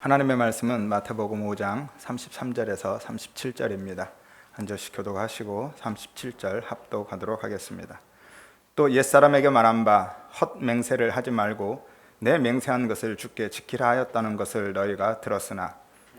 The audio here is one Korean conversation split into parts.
하나님의 말씀은 마태복음 5장 33절에서 37절입니다. 한 절씩 교독하시고 37절 합독하도록 하겠습니다. 또 옛사람에게 말한 바 헛맹세를 하지 말고 내 맹세한 것을 주께 지키라 하였다는 것을 너희가 들었으나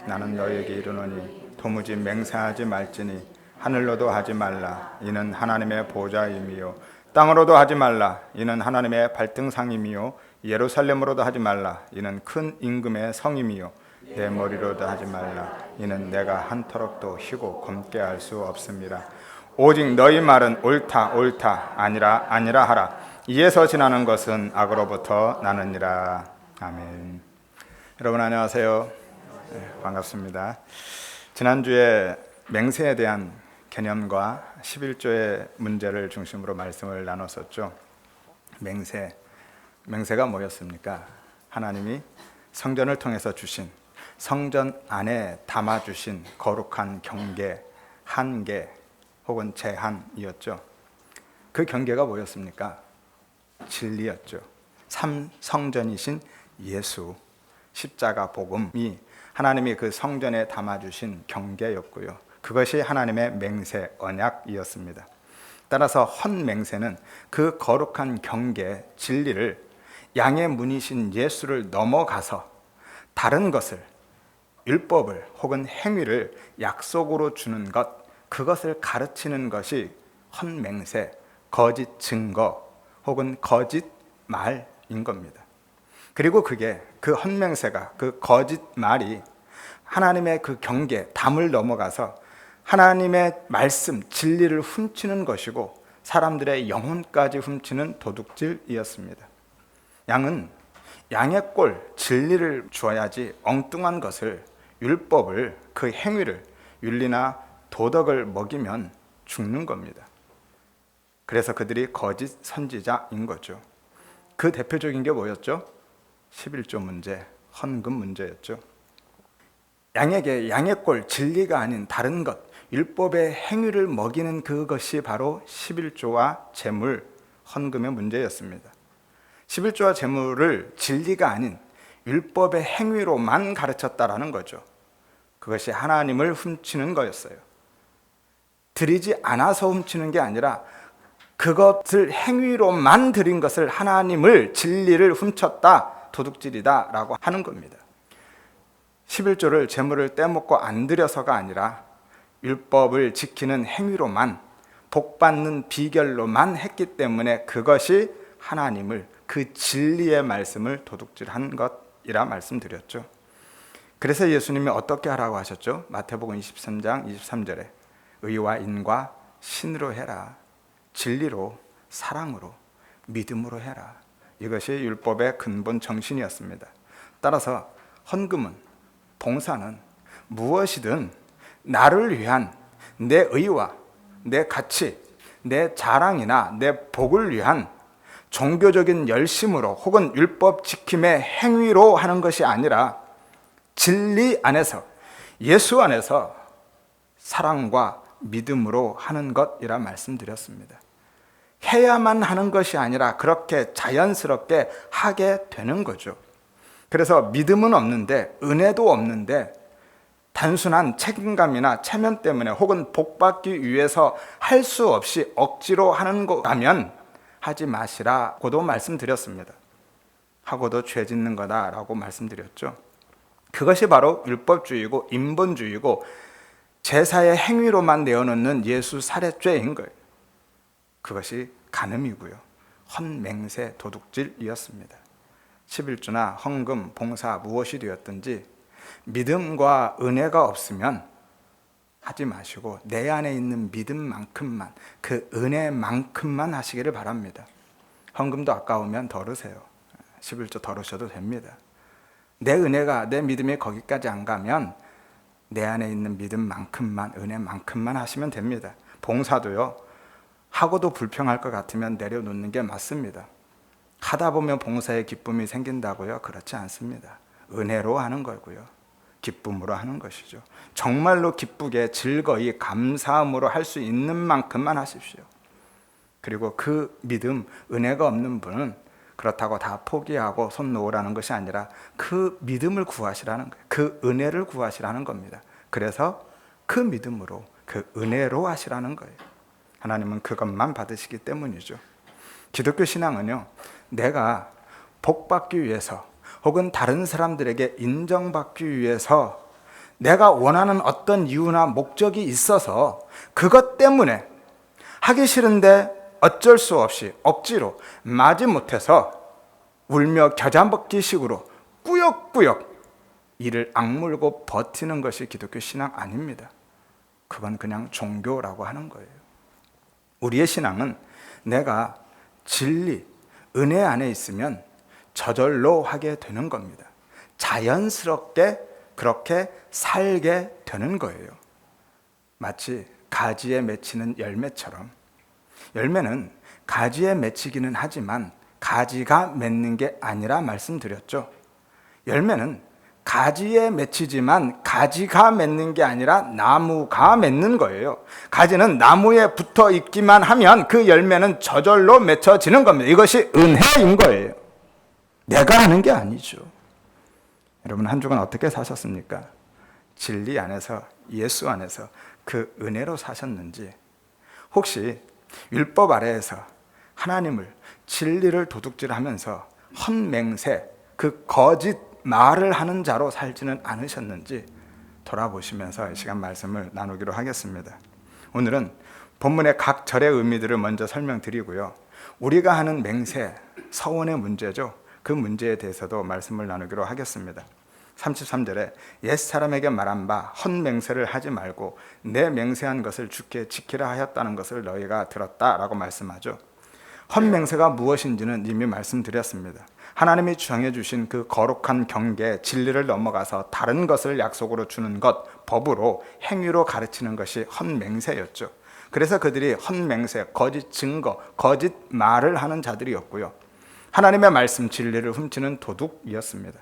나는 너희에게 이르노니 도무지 맹세하지 말지니 하늘로도 하지 말라 이는 하나님의 보좌임이요 땅으로도 하지 말라 이는 하나님의 발등상임이요 예루살렘으로도 하지 말라 이는 큰 임금의 성임이요 내 머리로도 하지 말라 이는 내가 한터럭도 희고 검게 할 수 없습니다. 오직 너희 말은 옳다 옳다 아니라 아니라 하라. 이에서 지나는 것은 악으로부터 나느니라. 아멘. 여러분 안녕하세요. 반갑습니다. 지난주에 맹세에 대한 개념과 11조의 문제를 중심으로 말씀을 나눴었죠. 맹세가 뭐였습니까? 하나님이 성전을 통해서 주신, 성전 안에 담아주신 거룩한 경계, 한계 혹은 제한이었죠. 그 경계가 뭐였습니까? 진리였죠. 성전이신 예수, 십자가 복음이 하나님이 그 성전에 담아주신 경계였고요. 그것이 하나님의 맹세, 언약이었습니다. 따라서 헛맹세는 그 거룩한 경계, 진리를 양의 문이신 예수를 넘어가서 다른 것을, 율법을 혹은 행위를 약속으로 주는 것, 그것을 가르치는 것이 헛맹세, 거짓 증거 혹은 거짓 말인 겁니다. 그리고 그 헛맹세가, 그 거짓 말이 하나님의 그 경계, 담을 넘어가서 하나님의 말씀, 진리를 훔치는 것이고 사람들의 영혼까지 훔치는 도둑질이었습니다. 양의 꼴, 진리를 주어야지 엉뚱한 것을, 율법을, 그 행위를, 윤리나 도덕을 먹이면 죽는 겁니다. 그래서 그들이 거짓 선지자인 거죠. 그 대표적인 게 뭐였죠? 11조 문제, 헌금 문제였죠. 양의 꼴, 진리가 아닌 다른 것, 율법의 행위를 먹이는 그것이 바로 11조와 재물, 헌금의 문제였습니다. 11조와 재물을 진리가 아닌 율법의 행위로만 가르쳤다라는 거죠. 그것이 하나님을 훔치는 거였어요. 드리지 않아서 훔치는 게 아니라 그것을 행위로만 드린 것을 하나님을, 진리를 훔쳤다, 도둑질이다 라고 하는 겁니다. 11조를 재물을 떼먹고 안 드려서가 아니라 율법을 지키는 행위로만, 복받는 비결로만 했기 때문에 그것이 하나님을, 그 진리의 말씀을 도둑질한 것이라 말씀드렸죠. 그래서 예수님이 어떻게 하라고 하셨죠? 마태복음 23장 23절에 의와 인과 신으로 해라. 진리로, 사랑으로, 믿음으로 해라. 이것이 율법의 근본 정신이었습니다. 따라서 헌금은, 봉사는 무엇이든 나를 위한 내 의와 내 가치, 내 자랑이나 내 복을 위한 종교적인 열심으로 혹은 율법 지킴의 행위로 하는 것이 아니라 진리 안에서, 예수 안에서 사랑과 믿음으로 하는 것이라 말씀드렸습니다. 해야만 하는 것이 아니라 그렇게 자연스럽게 하게 되는 거죠. 그래서 믿음은 없는데, 은혜도 없는데 단순한 책임감이나 체면 때문에 혹은 복받기 위해서 할 수 없이 억지로 하는 거라면 하지 마시라고도 말씀드렸습니다. 하고도 죄 짓는 거다라고 말씀드렸죠. 그것이 바로 율법주의고 인본주의고 제사의 행위로만 내어놓는 예수 살해죄인 거예요. 그것이 간음이고요. 헛맹세, 도둑질이었습니다. 11조나 헌금, 봉사 무엇이 되었든지 믿음과 은혜가 없으면 하지 마시고 내 안에 있는 믿음만큼만, 그 은혜만큼만 하시기를 바랍니다. 헌금도 아까우면 덜으세요. 11조 덜으셔도 됩니다. 내 은혜가, 내 믿음이 거기까지 안 가면 내 안에 있는 믿음만큼만, 은혜만큼만 하시면 됩니다. 봉사도요, 하고도 불평할 것 같으면 내려놓는 게 맞습니다. 하다 보면 봉사에 기쁨이 생긴다고요? 그렇지 않습니다. 은혜로 하는 거고요, 기쁨으로 하는 것이죠. 정말로 기쁘게, 즐거이, 감사함으로 할 수 있는 만큼만 하십시오. 그리고 그 믿음, 은혜가 없는 분은 그렇다고 다 포기하고 손 놓으라는 것이 아니라 그 믿음을 구하시라는 거예요. 그 은혜를 구하시라는 겁니다. 그래서 그 믿음으로, 그 은혜로 하시라는 거예요. 하나님은 그것만 받으시기 때문이죠. 기독교 신앙은요, 내가 복받기 위해서 혹은 다른 사람들에게 인정받기 위해서 내가 원하는 어떤 이유나 목적이 있어서 그것 때문에 하기 싫은데 어쩔 수 없이 억지로 마지못해서 울며 겨자먹기식으로 꾸역꾸역 이를 악물고 버티는 것이 기독교 신앙 아닙니다. 그건 그냥 종교라고 하는 거예요. 우리의 신앙은 내가 진리, 은혜 안에 있으면 저절로 하게 되는 겁니다. 자연스럽게 그렇게 살게 되는 거예요. 마치 가지에 맺히는 열매처럼, 열매는 가지에 맺히기는 하지만 가지가 맺는 게 아니라 말씀드렸죠. 열매는 가지에 맺히지만 가지가 맺는 게 아니라 나무가 맺는 거예요. 가지는 나무에 붙어 있기만 하면 그 열매는 저절로 맺혀지는 겁니다. 이것이 은혜인 거예요. 내가 하는 게 아니죠. 여러분, 한 주간 어떻게 사셨습니까? 진리 안에서, 예수 안에서 그 은혜로 사셨는지, 혹시 율법 아래에서 하나님을, 진리를 도둑질하면서 헛맹세, 그 거짓 말을 하는 자로 살지는 않으셨는지 돌아보시면서 이 시간 말씀을 나누기로 하겠습니다. 오늘은 본문의 각 절의 의미들을 먼저 설명드리고요, 우리가 하는 맹세, 서원의 문제죠. 그 문제에 대해서도 말씀을 나누기로 하겠습니다. 33절에 옛사람에게 말한 바 헛맹세를 하지 말고 내 맹세한 것을 주께 지키라 하였다는 것을 너희가 들었다라고 말씀하죠. 헛맹세가 무엇인지는 이미 말씀드렸습니다. 하나님이 정해주신 그 거룩한 경계, 진리를 넘어가서 다른 것을 약속으로 주는 것, 법으로, 행위로 가르치는 것이 헛맹세였죠. 그래서 그들이 헛맹세, 거짓 증거, 거짓 말을 하는 자들이었고요, 하나님의 말씀, 진리를 훔치는 도둑이었습니다.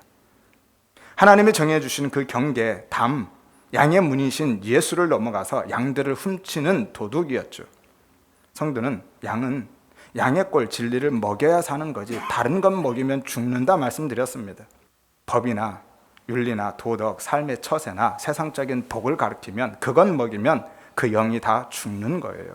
하나님이 정해주신 그 경계, 담, 양의 문이신 예수를 넘어가서 양들을 훔치는 도둑이었죠. 성도는, 양은 양의 꼴, 진리를 먹여야 사는 거지 다른 것 먹이면 죽는다 말씀드렸습니다. 법이나 윤리나 도덕, 삶의 처세나 세상적인 복을 가르치면, 그것 먹이면 그 영이 다 죽는 거예요.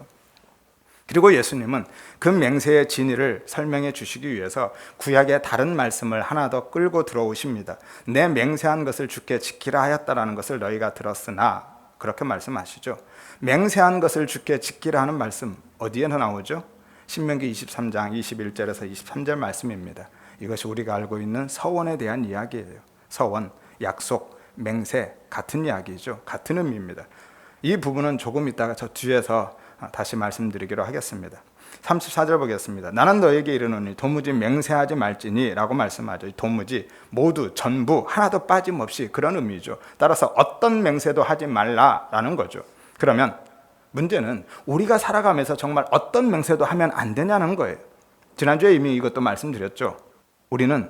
그리고 예수님은 그 맹세의 진리를 설명해 주시기 위해서 구약의 다른 말씀을 하나 더 끌고 들어오십니다. 내 맹세한 것을 주께 지키라 하였다라는 것을 너희가 들었으나, 그렇게 말씀하시죠. 맹세한 것을 주께 지키라 하는 말씀 어디에나 나오죠? 신명기 23장 21절에서 23절 말씀입니다. 이것이 우리가 알고 있는 서원에 대한 이야기예요. 서원, 약속, 맹세 같은 이야기죠. 같은 의미입니다. 이 부분은 조금 이따가 저 뒤에서 다시 말씀드리기로 하겠습니다. 34절 보겠습니다. 나는 너에게 이르노니 도무지 맹세하지 말지니 라고 말씀하죠. 도무지, 모두, 전부, 하나도 빠짐없이, 그런 의미죠. 따라서 어떤 맹세도 하지 말라라는 거죠. 그러면 문제는 우리가 살아가면서 정말 어떤 맹세도 하면 안 되냐는 거예요. 지난주에 이미 이것도 말씀드렸죠. 우리는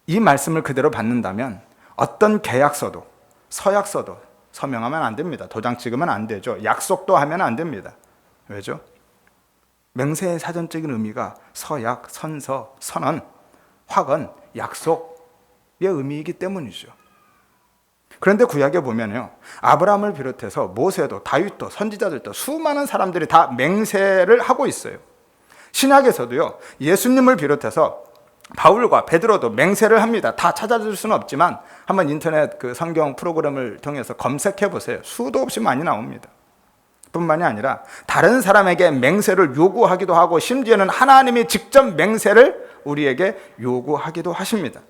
이 말씀을 그대로 받는다면 어떤 계약서도, 서약서도 서명하면 안 됩니다. 도장 찍으면 안 되죠. 약속도 하면 안 됩니다. 왜죠? 맹세의 사전적인 의미가 서약, 선서, 선언, 확언, 약속의 의미이기 때문이죠. 그런데 구약에 보면요, 아브라함을 비롯해서 모세도, 다윗도, 선지자들도 수많은 사람들이 다 맹세를 하고 있어요. 신약에서도요, 예수님을 비롯해서 바울과 베드로도 맹세를 합니다. 다 찾아줄 수는 없지만 한번 인터넷 그 성경 프로그램을 통해서 검색해 보세요. 수도 없이 많이 나옵니다. 뿐만이 아니라 다른 사람에게 맹세를 요구하기도 하고, 심지어는 하나님이 직접 맹세를 우리에게 요구하기도 하십니다.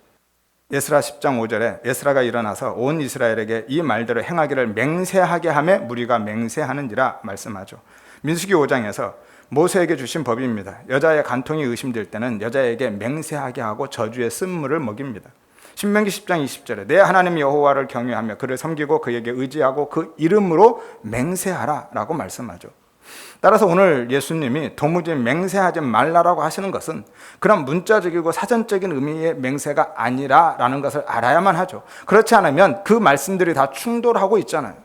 에스라 10장 5절에 에스라가 일어나서 온 이스라엘에게 이 말대로 행하기를 맹세하게 하며 무리가 맹세하는지라 말씀하죠. 민수기 5장에서 모세에게 주신 법입니다. 여자의 간통이 의심될 때는 여자에게 맹세하게 하고 저주의 쓴물을 먹입니다. 신명기 10장 20절에 내 하나님 여호와를 경외하며 그를 섬기고 그에게 의지하고 그 이름으로 맹세하라 라고 말씀하죠. 따라서 오늘 예수님이 도무지 맹세하지 말라라고 하시는 것은 그런 문자적이고 사전적인 의미의 맹세가 아니라라는 것을 알아야만 하죠. 그렇지 않으면 그 말씀들이 다 충돌하고 있잖아요.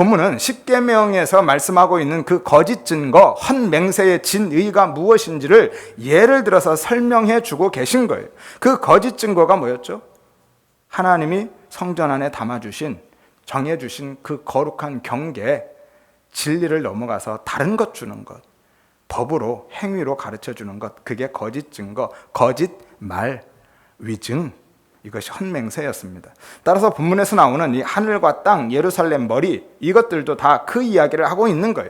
본문은 십계명에서 말씀하고 있는 그 거짓 증거, 헛맹세의 진의가 무엇인지를 예를 들어서 설명해 주고 계신 거예요. 그 거짓 증거가 뭐였죠? 하나님이 성전 안에 담아주신, 정해주신 그 거룩한 경계, 진리를 넘어가서 다른 것 주는 것, 법으로, 행위로 가르쳐 주는 것, 그게 거짓 증거, 거짓 말, 위증, 이것이 헛맹세였습니다. 따라서 본문에서 나오는 이 하늘과 땅, 예루살렘 머리, 이것들도 다 그 이야기를 하고 있는 거예요.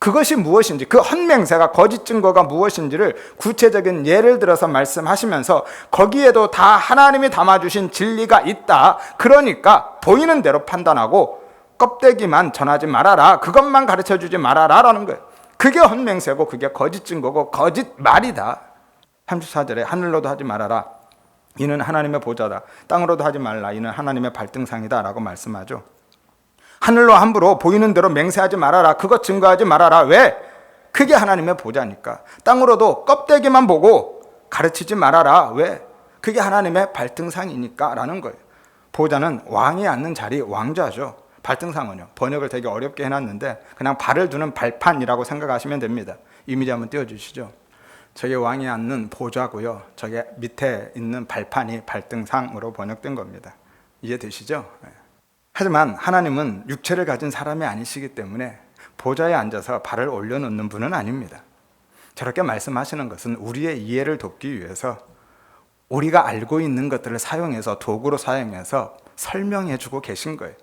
그것이 무엇인지, 그 헛맹세가, 거짓 증거가 무엇인지를 구체적인 예를 들어서 말씀하시면서 거기에도 다 하나님이 담아주신 진리가 있다. 그러니까 보이는 대로 판단하고 껍데기만 전하지 말아라, 그것만 가르쳐주지 말아라 라는 거예요. 그게 헛맹세고 그게 거짓 증거고 거짓 말이다. 34절에 하늘로도 하지 말아라, 이는 하나님의 보좌다. 땅으로도 하지 말라, 이는 하나님의 발등상이다 라고 말씀하죠. 하늘로 함부로 보이는 대로 맹세하지 말아라, 그것 증거하지 말아라. 왜? 그게 하나님의 보좌니까. 땅으로도 껍데기만 보고 가르치지 말아라. 왜? 그게 하나님의 발등상이니까 라는 거예요. 보좌는 왕이 앉는 자리, 왕좌죠. 발등상은요, 번역을 되게 어렵게 해놨는데 그냥 발을 두는 발판이라고 생각하시면 됩니다. 이미지 한번 띄워주시죠. 저게 왕이 앉는 보좌고요, 저게 밑에 있는 발판이 발등상으로 번역된 겁니다. 이해되시죠? 하지만 하나님은 육체를 가진 사람이 아니시기 때문에 보좌에 앉아서 발을 올려놓는 분은 아닙니다. 저렇게 말씀하시는 것은 우리의 이해를 돕기 위해서 우리가 알고 있는 것들을 사용해서, 도구로 사용해서 설명해 주고 계신 거예요.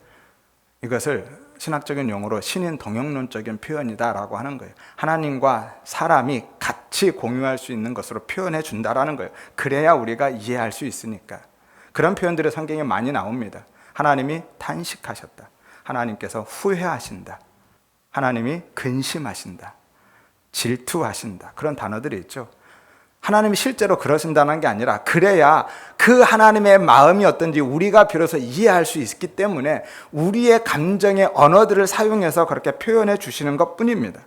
이것을 신학적인 용어로 신인 동역론적인 표현이다라고 하는 거예요. 하나님과 사람이 같이 공유할 수 있는 것으로 표현해 준다라는 거예요. 그래야 우리가 이해할 수 있으니까. 그런 표현들이 성경에 많이 나옵니다. 하나님이 탄식하셨다, 하나님께서 후회하신다, 하나님이 근심하신다, 질투하신다, 그런 단어들이 있죠. 하나님이 실제로 그러신다는 게 아니라 그래야 그 하나님의 마음이 어떤지 우리가 비로소 이해할 수 있기 때문에 우리의 감정의 언어들을 사용해서 그렇게 표현해 주시는 것뿐입니다.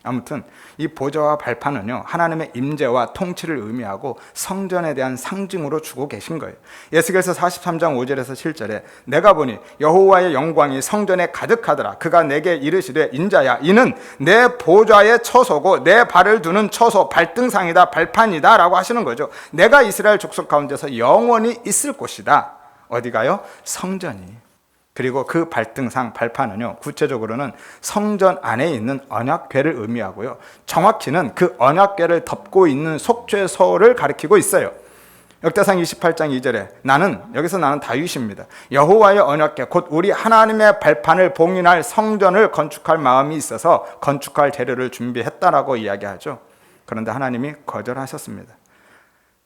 아무튼 이 보좌와 발판은요, 하나님의 임재와 통치를 의미하고 성전에 대한 상징으로 주고 계신 거예요. 에스겔서 43장 5절에서 7절에 내가 보니 여호와의 영광이 성전에 가득하더라. 그가 내게 이르시되 인자야, 이는 내 보좌의 처소고 내 발을 두는 처소, 발등상이다, 발판이다 라고 하시는 거죠. 내가 이스라엘 족속 가운데서 영원히 있을 곳이다. 어디가요? 성전이. 그리고 그 발등상, 발판은요, 구체적으로는 성전 안에 있는 언약궤를 의미하고요, 정확히는 그 언약궤를 덮고 있는 속죄소를 가리키고 있어요. 역대상 28장 2절에 여기서 나는 다윗입니다. 여호와의 언약궤, 곧 우리 하나님의 발판을 봉인할 성전을 건축할 마음이 있어서 건축할 재료를 준비했다라고 이야기하죠. 그런데 하나님이 거절하셨습니다.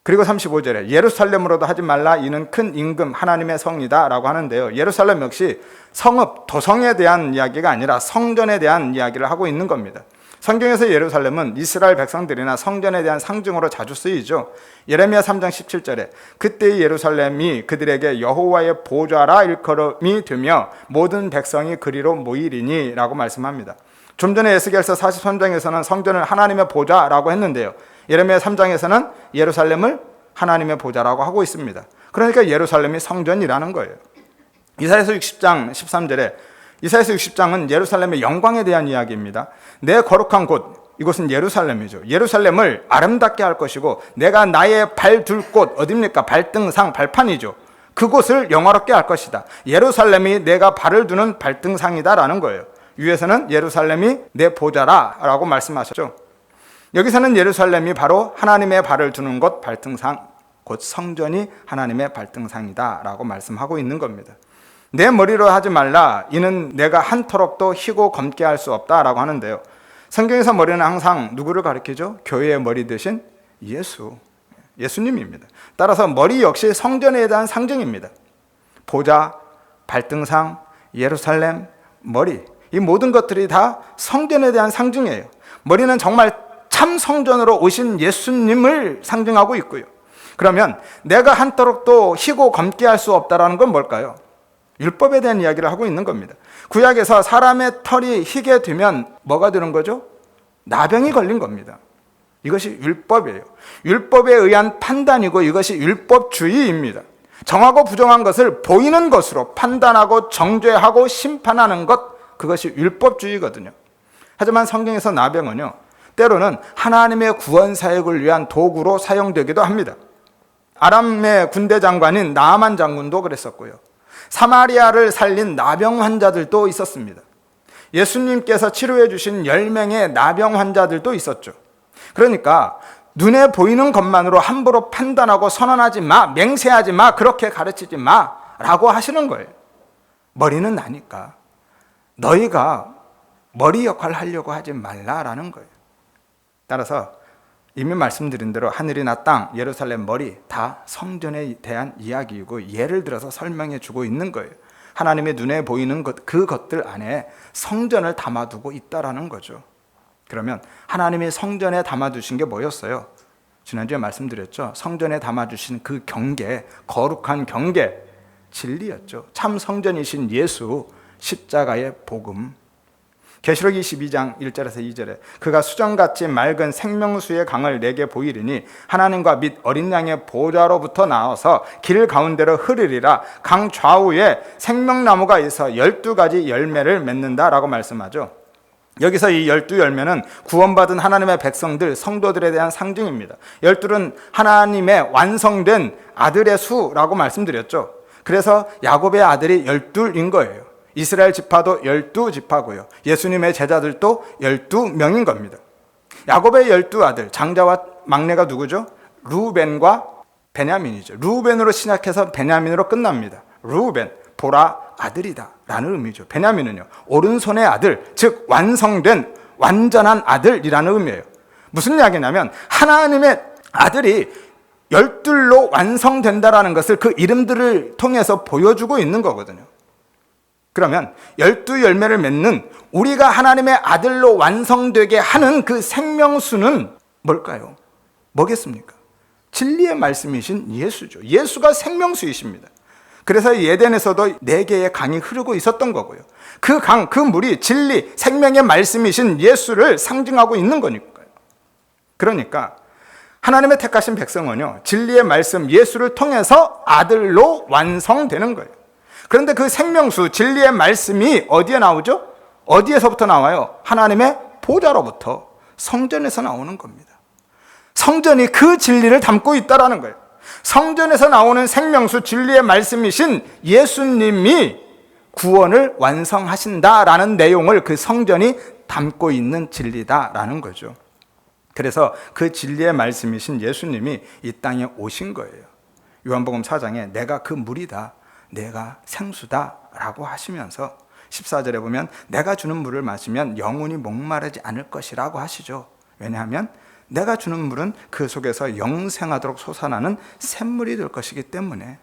그리고 35절에 예루살렘으로도 하지 말라, 이는 큰 임금 하나님의 성이다 라고 하는데요, 예루살렘 역시 성읍, 도성에 대한 이야기가 아니라 성전에 대한 이야기를 하고 있는 겁니다. 성경에서 예루살렘은 이스라엘 백성들이나 성전에 대한 상징으로 자주 쓰이죠. 예레미야 3장 17절에 그때의 예루살렘이 그들에게 여호와의 보좌라 일컬음이 되며 모든 백성이 그리로 모이리니 라고 말씀합니다. 좀 전에 에스겔서 43장에서는 성전을 하나님의 보좌라고 했는데요, 예레미야 3장에서는 예루살렘을 하나님의 보좌라고 하고 있습니다. 그러니까 예루살렘이 성전이라는 거예요. 이사야서 60장 13절에 이사야서 60장은 예루살렘의 영광에 대한 이야기입니다. 내 거룩한 곳, 이곳은 예루살렘이죠. 예루살렘을 아름답게 할 것이고 내가 나의 발 둘 곳, 어딥니까? 발등상, 발판이죠. 그곳을 영화롭게 할 것이다. 예루살렘이 내가 발을 두는 발등상이다라는 거예요. 위에서는 예루살렘이 내 보좌라 라고 말씀하셨죠. 여기서는 예루살렘이 바로 하나님의 발을 두는 곳, 발등상, 곧 성전이 하나님의 발등상이다 라고 말씀하고 있는 겁니다. 내 머리로 하지 말라, 이는 내가 한터럭도 희고 검게 할 수 없다 라고 하는데요, 성경에서 머리는 항상 누구를 가리키죠? 교회의 머리 대신 예수님입니다. 따라서 머리 역시 성전에 대한 상징입니다. 보좌, 발등상, 예루살렘, 머리, 이 모든 것들이 다 성전에 대한 상징이에요. 머리는 정말 참 성전으로 오신 예수님을 상징하고 있고요. 그러면 내가 한터럭도 희고 검게 할 수 없다라는 건 뭘까요? 율법에 대한 이야기를 하고 있는 겁니다. 구약에서 사람의 털이 희게 되면 뭐가 되는 거죠? 나병이 걸린 겁니다. 이것이 율법이에요. 율법에 의한 판단이고 이것이 율법주의입니다. 정하고 부정한 것을 보이는 것으로 판단하고 정죄하고 심판하는 것, 그것이 율법주의거든요. 하지만 성경에서 나병은요, 때로는 하나님의 구원 사역을 위한 도구로 사용되기도 합니다. 아람의 군대 장관인 나아만 장군도 그랬었고요. 사마리아를 살린 나병 환자들도 있었습니다. 예수님께서 치료해 주신 10명의 나병 환자들도 있었죠. 그러니까 눈에 보이는 것만으로 함부로 판단하고 선언하지 마, 맹세하지 마, 그렇게 가르치지 마 라고 하시는 거예요. 머리는 나니까 너희가 머리 역할을 하려고 하지 말라라는 거예요. 따라서 이미 말씀드린 대로 하늘이나 땅, 예루살렘 머리 다 성전에 대한 이야기이고 예를 들어서 설명해 주고 있는 거예요. 하나님의 눈에 보이는 그것들 안에 성전을 담아두고 있다라는 거죠. 그러면 하나님이 성전에 담아두신 게 뭐였어요? 지난주에 말씀드렸죠. 성전에 담아주신 그 경계, 거룩한 경계, 진리였죠. 참 성전이신 예수, 십자가의 복음. 계시록 22장 1절에서 2절에 그가 수정같이 맑은 생명수의 강을 내게 보이리니 하나님과 및 어린 양의 보좌로부터 나와서 길 가운데로 흐르리라. 강 좌우에 생명나무가 있어 12가지 열매를 맺는다라고 말씀하죠. 여기서 이 12열매는 구원받은 하나님의 백성들, 성도들에 대한 상징입니다. 12는 하나님의 완성된 아들의 수라고 말씀드렸죠. 그래서 야곱의 아들이 12인 거예요. 이스라엘 지파도 12지파고요. 예수님의 제자들도 12명인 겁니다. 야곱의 12아들, 장자와 막내가 누구죠? 루벤과 베냐민이죠. 루벤으로 시작해서 베냐민으로 끝납니다. 루벤, 보라 아들이다 라는 의미죠. 베냐민은요, 오른손의 아들, 즉 완성된 완전한 아들이라는 의미예요. 무슨 이야기냐면 하나님의 아들이 12로 완성된다라는 것을 그 이름들을 통해서 보여주고 있는 거거든요. 그러면 12열매를 맺는 우리가 하나님의 아들로 완성되게 하는 그 생명수는 뭘까요? 뭐겠습니까? 진리의 말씀이신 예수죠. 예수가 생명수이십니다. 그래서 예덴에서도 4개의 강이 흐르고 있었던 거고요. 그 강, 그 물이 진리, 생명의 말씀이신 예수를 상징하고 있는 거니까요. 그러니까 하나님의 택하신 백성은요, 진리의 말씀 예수를 통해서 아들로 완성되는 거예요. 그런데 그 생명수, 진리의 말씀이 어디에 나오죠? 어디에서부터 나와요? 하나님의 보좌로부터, 성전에서 나오는 겁니다. 성전이 그 진리를 담고 있다라는 거예요. 성전에서 나오는 생명수, 진리의 말씀이신 예수님이 구원을 완성하신다라는 내용을 그 성전이 담고 있는 진리다라는 거죠. 그래서 그 진리의 말씀이신 예수님이 이 땅에 오신 거예요. 요한복음 4장에 내가 그 물이다, 내가 생수다 라고 하시면서 14절에 보면 내가 주는 물을 마시면 영원히 목마르지 않을 것이라고 하시죠. 왜냐하면 내가 주는 물은 그 속에서 영생하도록 솟아나는 샘물이 될 것이기 때문에.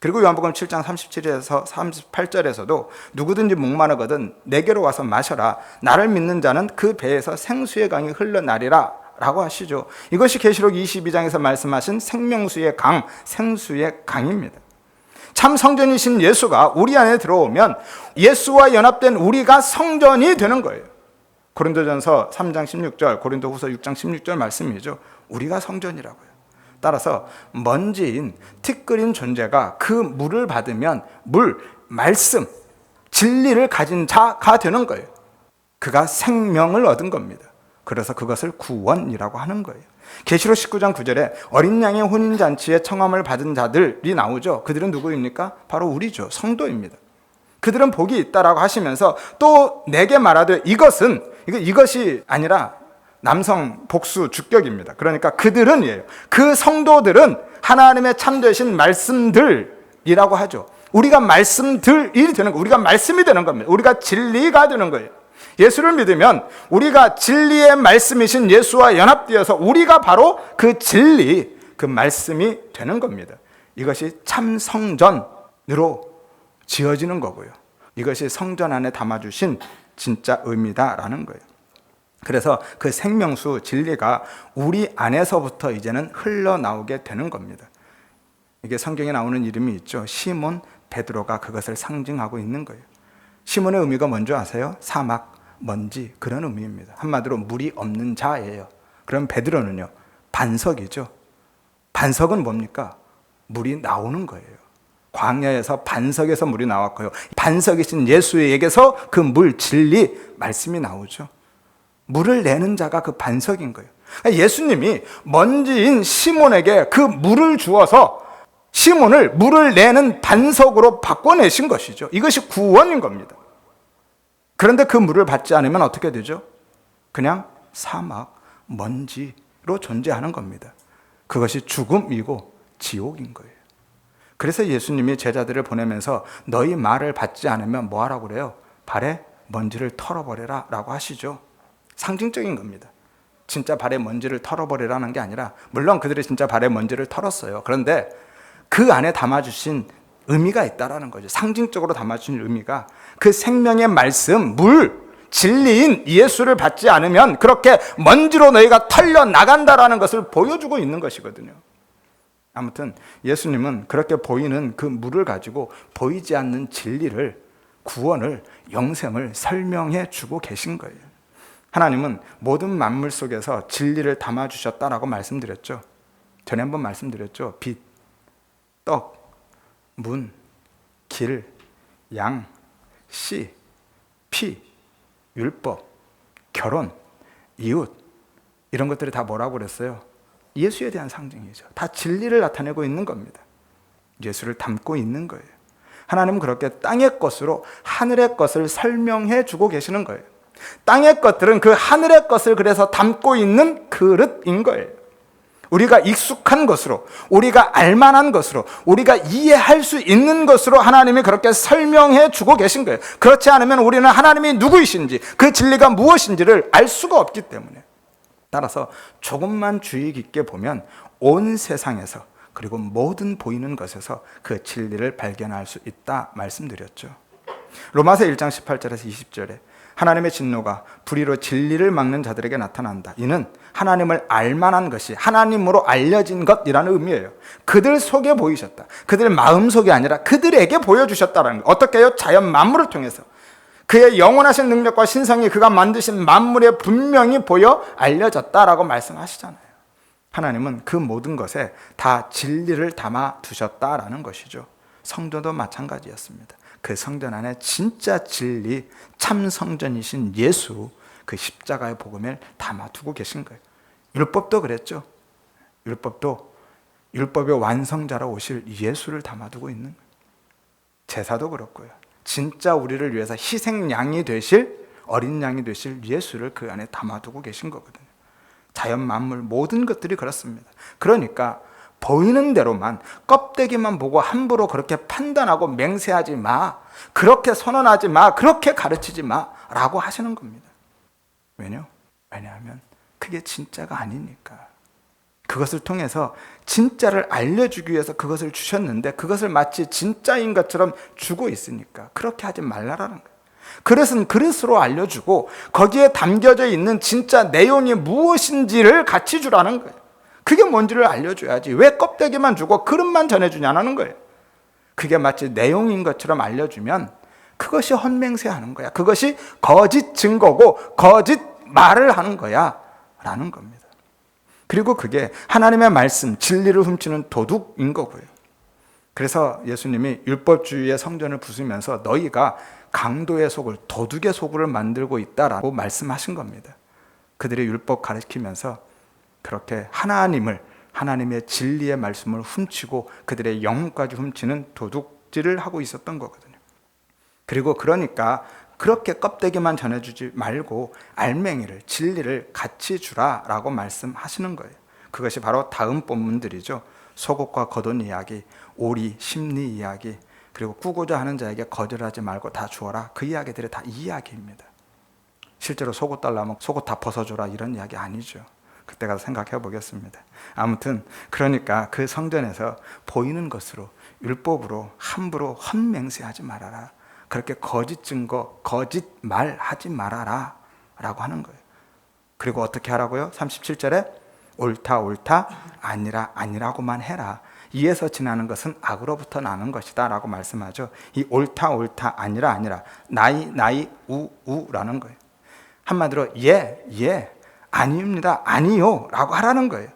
그리고 요한복음 7장 37절에서 38절에서도 누구든지 목마르거든 내게로 와서 마셔라. 나를 믿는 자는 그 배에서 생수의 강이 흘러나리라 라고 하시죠. 이것이 계시록 22장에서 말씀하신 생명수의 강, 생수의 강입니다. 참 성전이신 예수가 우리 안에 들어오면 예수와 연합된 우리가 성전이 되는 거예요. 고린도전서 3장 16절, 고린도후서 6장 16절 말씀이죠. 우리가 성전이라고요. 따라서 먼지인 티끌인 존재가 그 물을 받으면 말씀, 진리를 가진 자가 되는 거예요. 그가 생명을 얻은 겁니다. 그래서 그것을 구원이라고 하는 거예요. 계시록 19장 9절에 어린 양의 혼인잔치에 청함을 받은 자들이 나오죠. 그들은 누구입니까? 바로 우리죠. 성도입니다. 그들은 복이 있다라고 하시면서 또 내게 말하되 이것이 아니라 남성 복수 주격입니다. 그러니까 그들은이에요. 그 성도들은 하나님의 참되신 말씀들이라고 하죠. 우리가 말씀들이 되는 거, 우리가 말씀이 되는 겁니다. 우리가 진리가 되는 거예요. 예수를 믿으면 우리가 진리의 말씀이신 예수와 연합되어서 우리가 바로 그 진리, 그 말씀이 되는 겁니다. 이것이 참 성전으로 지어지는 거고요. 이것이 성전 안에 담아주신 진짜 의미다라는 거예요. 그래서 그 생명수 진리가 우리 안에서부터 이제는 흘러나오게 되는 겁니다. 이게 성경에 나오는 이름이 있죠. 시몬 베드로가 그것을 상징하고 있는 거예요. 시몬의 의미가 뭔지 아세요? 사막, 먼지, 그런 의미입니다. 한마디로 물이 없는 자예요. 그럼 베드로는요, 반석이죠. 반석은 뭡니까? 물이 나오는 거예요. 광야에서 반석에서 물이 나왔고요. 반석이신 예수에게서 그 물, 진리, 말씀이 나오죠. 물을 내는 자가 그 반석인 거예요. 예수님이 먼지인 시몬에게 그 물을 주어서 시몬을 물을 내는 반석으로 바꿔내신 것이죠. 이것이 구원인 겁니다. 그런데 그 물을 받지 않으면 어떻게 되죠? 그냥 사막, 먼지로 존재하는 겁니다. 그것이 죽음이고 지옥인 거예요. 그래서 예수님이 제자들을 보내면서 너희 말을 받지 않으면 뭐 하라고 그래요? 발에 먼지를 털어버려라 라고 하시죠. 상징적인 겁니다. 진짜 발에 먼지를 털어버리라는 게 아니라, 물론 그들이 진짜 발에 먼지를 털었어요. 그런데 그 안에 담아주신 의미가 있다라는 거죠. 상징적으로 담아주신 의미가 그 생명의 말씀, 물, 진리인 예수를 받지 않으면 그렇게 먼지로 너희가 털려 나간다라는 것을 보여주고 있는 것이거든요. 아무튼 예수님은 그렇게 보이는 그 물을 가지고 보이지 않는 진리를, 구원을, 영생을 설명해 주고 계신 거예요. 하나님은 모든 만물 속에서 진리를 담아주셨다라고 말씀드렸죠. 전에 한번 말씀드렸죠. 빛, 떡, 문, 길, 양, 씨, 피, 율법, 결혼, 이웃, 이런 것들이 다 뭐라고 그랬어요? 예수에 대한 상징이죠. 다 진리를 나타내고 있는 겁니다. 예수를 담고 있는 거예요. 하나님은 그렇게 땅의 것으로 하늘의 것을 설명해 주고 계시는 거예요. 땅의 것들은 그 하늘의 것을 그래서 담고 있는 그릇인 거예요. 우리가 익숙한 것으로, 우리가 알만한 것으로, 우리가 이해할 수 있는 것으로 하나님이 그렇게 설명해 주고 계신 거예요. 그렇지 않으면 우리는 하나님이 누구이신지, 그 진리가 무엇인지를 알 수가 없기 때문에. 따라서 조금만 주의 깊게 보면 온 세상에서, 그리고 모든 보이는 것에서 그 진리를 발견할 수 있다 말씀드렸죠. 로마서 1장 18절에서 20절에 하나님의 진노가 불의로 진리를 막는 자들에게 나타난다. 이는 하나님을 알만한 것이 하나님으로 알려진 것이라는 의미예요. 그들 속에 보이셨다. 그들 마음 속이 아니라 그들에게 보여주셨다는 거. 어떻게 해요? 자연 만물을 통해서. 그의 영원하신 능력과 신성이 그가 만드신 만물에 분명히 보여 알려졌다라고 말씀하시잖아요. 하나님은 그 모든 것에 다 진리를 담아 두셨다라는 것이죠. 성전도 마찬가지였습니다. 그 성전 안에 진짜 진리, 참 성전이신 예수, 그 십자가의 복음을 담아두고 계신 거예요. 율법도 그랬죠. 율법도 율법의 완성자로 오실 예수를 담아두고 있는 거예요. 제사도 그렇고요. 진짜 우리를 위해서 희생양이 되실, 어린 양이 되실 예수를 그 안에 담아두고 계신 거거든요. 자연 만물 모든 것들이 그렇습니다. 그러니까 보이는 대로만, 껍데기만 보고 함부로 그렇게 판단하고 맹세하지 마, 그렇게 선언하지 마, 그렇게 가르치지 마 라고 하시는 겁니다. 왜냐하면 그게 진짜가 아니니까. 그것을 통해서 진짜를 알려주기 위해서 그것을 주셨는데 그것을 마치 진짜인 것처럼 주고 있으니까 그렇게 하지 말라라는 거예요. 그릇은 그릇으로 알려주고 거기에 담겨져 있는 진짜 내용이 무엇인지를 같이 주라는 거예요. 그게 뭔지를 알려줘야지. 왜 껍데기만 주고 그릇만 전해주냐는 거예요. 그게 마치 내용인 것처럼 알려주면 그것이 헛맹세하는 거야. 그것이 거짓 증거고 거짓 말을 하는 거야 라는 겁니다. 그리고 그게 하나님의 말씀, 진리를 훔치는 도둑인 거고요. 그래서 예수님이 율법주의의 성전을 부수면서 너희가 강도의 속을, 도둑의 속을 만들고 있다라고 말씀하신 겁니다. 그들이 율법 가르치면서 그렇게 하나님의 진리의 말씀을 훔치고 그들의 영혼까지 훔치는 도둑질을 하고 있었던 거거든요. 그리고 그러니까 그렇게 껍데기만 전해주지 말고 알맹이를, 진리를 같이 주라라고 말씀하시는 거예요. 그것이 바로 다음 본문들이죠. 속옷과 겉옷 이야기, 오리, 심리 이야기, 그리고 꾸고자 하는 자에게 거절하지 말고 다 주어라. 그 이야기들이 다 이 이야기입니다. 실제로 속옷 달라면 속옷 다 벗어줘라 이런 이야기 아니죠. 그때 가서 생각해 보겠습니다. 아무튼 그러니까 그 성전에서 보이는 것으로, 율법으로 함부로 헛맹세하지 말아라. 그렇게 거짓 증거, 거짓 말하지 말아라 라고 하는 거예요. 그리고 어떻게 하라고요? 37절에 옳다 아니라 아니라고만 해라. 이에서 지나는 것은 악으로부터 나는 것이다 라고 말씀하죠. 이 옳다 아니라 나이 우라는 거예요. 한마디로 예 아닙니다 아니요 라고 하라는 거예요.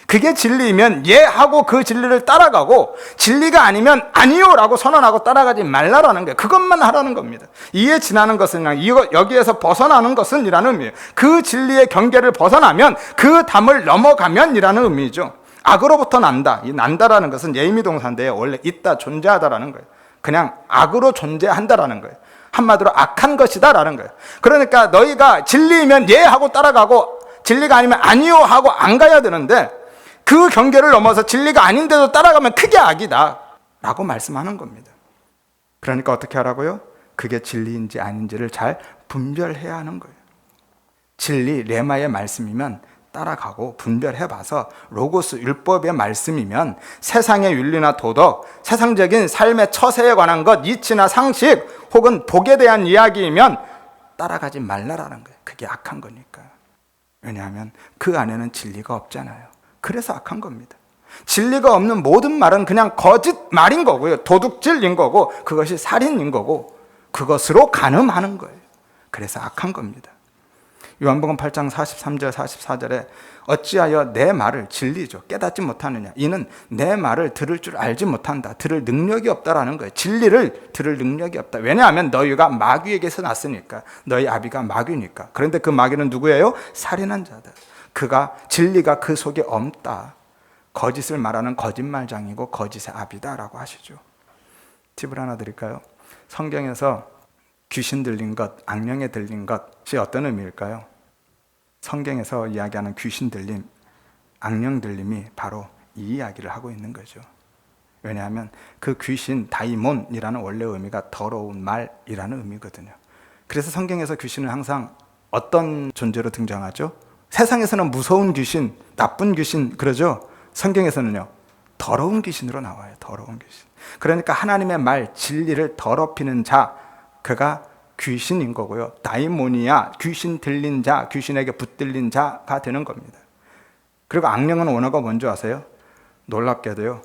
그게 진리이면 예 하고 그 진리를 따라가고, 진리가 아니면 아니요 라고 선언하고 따라가지 말라라는 거예요. 그것만 하라는 겁니다. 이에 지나는 것은, 여기에서 벗어나는 것은 이라는 의미예요. 그 진리의 경계를 벗어나면, 그 담을 넘어가면 이라는 의미죠. 악으로부터 난다. 이 난다라는 것은 예의미 동사인데 원래 있다, 존재하다라는 거예요. 그냥 악으로 존재한다라는 거예요. 한마디로 악한 것이다라는 거예요. 그러니까 너희가 진리이면 예 하고 따라가고, 진리가 아니면 아니요 하고 안 가야 되는데, 그 경계를 넘어서 진리가 아닌데도 따라가면 크게 악이다 라고 말씀하는 겁니다. 그러니까 어떻게 하라고요? 그게 진리인지 아닌지를 잘 분별해야 하는 거예요. 진리, 레마의 말씀이면 따라가고 분별해봐서, 로고스, 율법의 말씀이면 세상의 윤리나 도덕, 세상적인 삶의 처세에 관한 것, 이치나 상식 혹은 복에 대한 이야기이면 따라가지 말라라는 거예요. 그게 악한 거니까. 왜냐하면 그 안에는 진리가 없잖아요. 그래서 악한 겁니다. 진리가 없는 모든 말은 그냥 거짓말인 거고요. 도둑질인 거고, 그것이 살인인 거고, 그것으로 간음하는 거예요. 그래서 악한 겁니다. 요한복음 8장 43절 44절에 어찌하여 내 말을, 진리죠, 깨닫지 못하느냐. 이는 내 말을 들을 줄 알지 못한다. 들을 능력이 없다라는 거예요. 진리를 들을 능력이 없다. 왜냐하면 너희가 마귀에게서 났으니까. 너희 아비가 마귀니까. 그런데 그 마귀는 누구예요? 살인한 자다. 진리가 그 속에 없다. 거짓을 말하는 거짓말장이고 거짓의 아비다라고 하시죠. 팁을 하나 드릴까요? 성경에서 귀신 들린 것, 악령에 들린 것이 어떤 의미일까요? 성경에서 이야기하는 귀신 들림, 악령 들림이 바로 이 이야기를 하고 있는 거죠. 왜냐하면 그 귀신, 다이몬이라는 원래 의미가 더러운 말이라는 의미거든요. 그래서 성경에서 귀신은 항상 어떤 존재로 등장하죠? 세상에서는 무서운 귀신, 나쁜 귀신 그러죠. 성경에서는요, 더러운 귀신으로 나와요. 더러운 귀신. 그러니까 하나님의 말, 진리를 더럽히는 자, 그가 귀신인 거고요. 다이모니아, 귀신 들린 자, 귀신에게 붙들린 자가 되는 겁니다. 그리고 악령은 원어가 뭔지 아세요? 놀랍게도요,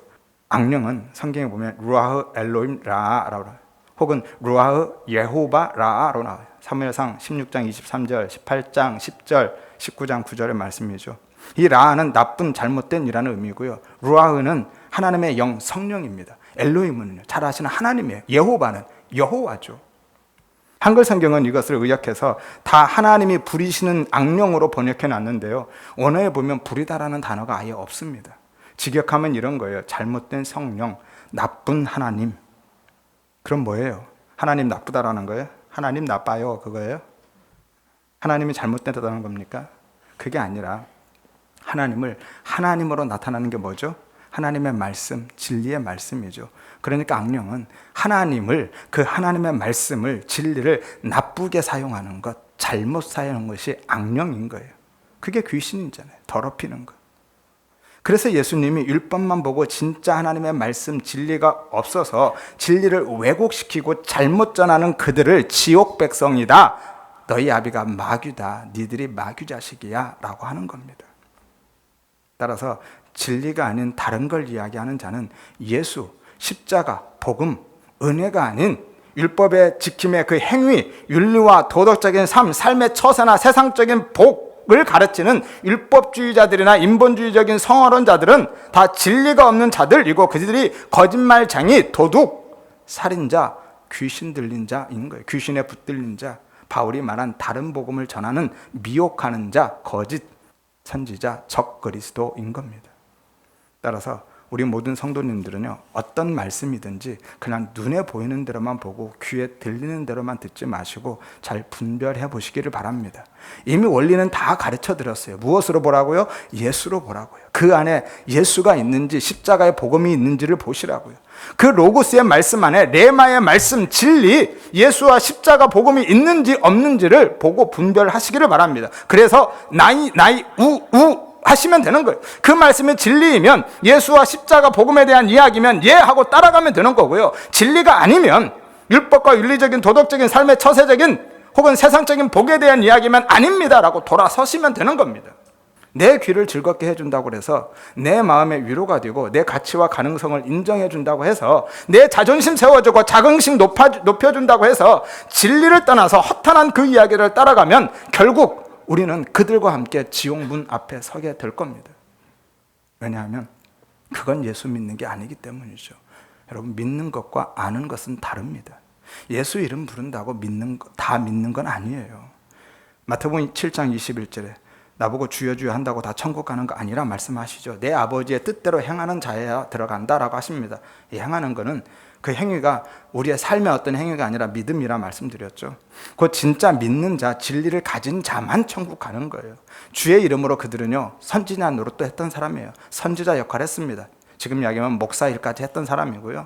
악령은 성경에 보면 루아흐 엘로임 라라고, 혹은 루아흐 예호바 라로 나와요. 사무엘상 16장 23절, 18장 10절, 19장 9절의 말씀이죠. 이 라는 나쁜, 잘못된 이라는 의미고요. 루아흐는 하나님의 영, 성령입니다. 엘로힘은 잘 아시는 하나님이에요. 예호바는 여호와죠. 한글 성경은 이것을 의역해서 다 하나님이 부리시는 악령으로 번역해 놨는데요, 원어에 보면 부리다라는 단어가 아예 없습니다. 직역하면 이런 거예요. 잘못된 성령, 나쁜 하나님. 그럼 뭐예요? 하나님 나쁘다라는 거예요? 하나님 나빠요 그거예요? 하나님이 잘못됐다는 겁니까? 그게 아니라 하나님을 하나님으로 나타나는 게 뭐죠? 하나님의 말씀, 진리의 말씀이죠. 그러니까 악령은 하나님을, 그 하나님의 말씀을, 진리를 나쁘게 사용하는 것, 잘못 사용하는 것이 악령인 거예요. 그게 귀신이잖아요. 더럽히는 것. 그래서 예수님이 율법만 보고 진짜 하나님의 말씀, 진리가 없어서 진리를 왜곡시키고 잘못 전하는 그들을 지옥 백성이다, 너희 아비가 마귀다, 니들이 마귀 자식이야 라고 하는 겁니다. 따라서 진리가 아닌 다른 걸 이야기하는 자는 예수, 십자가, 복음, 은혜가 아닌 율법의 지킴의 그 행위, 윤리와 도덕적인 삶, 삶의 처세나 세상적인 복을 가르치는 율법주의자들이나 인본주의적인 성화론자들은 다 진리가 없는 자들이고, 그들이 거짓말쟁이, 도둑, 살인자, 귀신 들린 자인 거예요. 귀신에 붙들린 자, 바울이 말한 다른 복음을 전하는 미혹하는 자, 거짓 선지자, 적 그리스도인 겁니다. 따라서 우리 모든 성도님들은요, 어떤 말씀이든지 그냥 눈에 보이는 대로만 보고 귀에 들리는 대로만 듣지 마시고 잘 분별해 보시기를 바랍니다. 이미 원리는 다 가르쳐 드렸어요. 무엇으로 보라고요? 예수로 보라고요. 그 안에 예수가 있는지, 십자가의 복음이 있는지를 보시라고요. 그 로고스의 말씀 안에 레마의 말씀, 진리, 예수와 십자가 복음이 있는지 없는지를 보고 분별하시기를 바랍니다. 그래서 나이 우 하시면 되는 거예요. 그 말씀이 진리이면, 예수와 십자가 복음에 대한 이야기면 예 하고 따라가면 되는 거고요. 진리가 아니면, 율법과 윤리적인 도덕적인 삶의 처세적인 혹은 세상적인 복에 대한 이야기면 아닙니다라고 돌아서시면 되는 겁니다. 내 귀를 즐겁게 해준다고 해서, 내 마음에 위로가 되고 내 가치와 가능성을 인정해준다고 해서, 내 자존심 세워주고 자긍심 높여준다고 해서 진리를 떠나서 허탄한 그 이야기를 따라가면 결국 우리는 그들과 함께 지옥 문 앞에 서게 될 겁니다. 왜냐하면 그건 예수 믿는 게 아니기 때문이죠. 여러분, 믿는 것과 아는 것은 다릅니다. 예수 이름 부른다고 다 믿는 건 아니에요. 마태복음 7장 21절에 나보고 주여 주여 한다고 다 천국 가는 거 아니라 말씀하시죠. 내 아버지의 뜻대로 행하는 자여야 들어간다라고 하십니다. 이 행하는 거는 그 행위가 우리의 삶의 어떤 행위가 아니라 믿음이라 말씀드렸죠. 그 진짜 믿는 자, 진리를 가진 자만 천국 가는 거예요. 주의 이름으로 그들은요, 선지자 노릇도 했던 사람이에요. 선지자 역할을 했습니다. 지금 이야기하면 목사 일까지 했던 사람이고요.